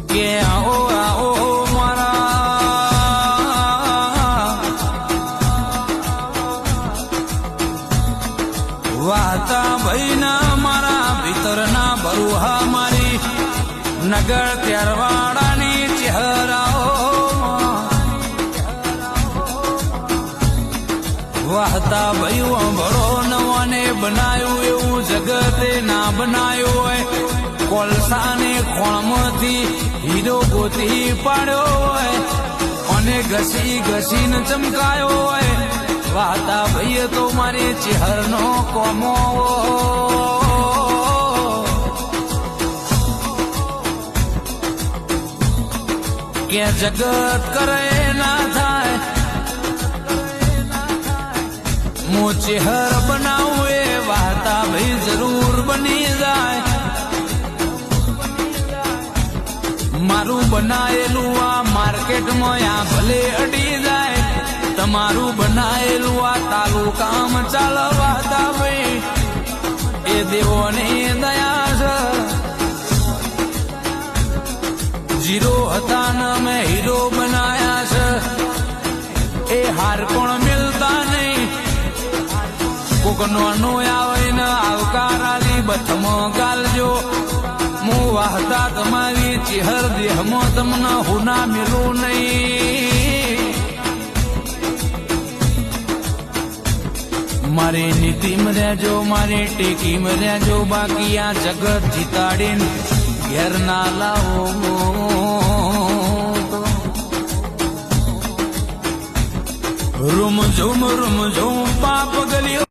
કે આવો આવો મારા વાતા ભાઈના મારા ભીતરના બરુહા મારી નગર ત્યારવાડાની ચહેરાઓ વાહતા ભાઈઓ ભરો નવાને બનાવ્યું એવું જગતે ના બનાવ્યું હોય કોલસાને ખોળમાંથી હીરો ગોતી પાડ્યો હોય અને ઘસી ઘસીને ચમકાયો હોય વાહતા ભાઈએ તો મારી ચહેરનો કોમો કે જગત કરે ના થાય મો ચહેર બનાવું એ વાહતા ભાઈ જરૂર બની જાય મારું બનાયેલું આ માર્કેટમાં આ ભલે અડી જાય તમારું બનાયેલું આ તાલુકામાં ચાલવાતા ભાઈ એ દેવોની દયા છે જીરો હતા ને મેં હીરો બનાયા છે એ હાર પણ મિલતા નહીં કોકનો નો આવે ને આવકાર આલી બથમો ગાલજો હું વાહતા તમારી ચહેર દેહમાં તમને હુના મિલું નહીં મારી નીતિમાં રહેજો મારી ટેકીમાં રહેજો બાકી આ જગત જીતાડીને ઘેર ના લાવો રૂમ ઝુમ પાપ ગલ્યો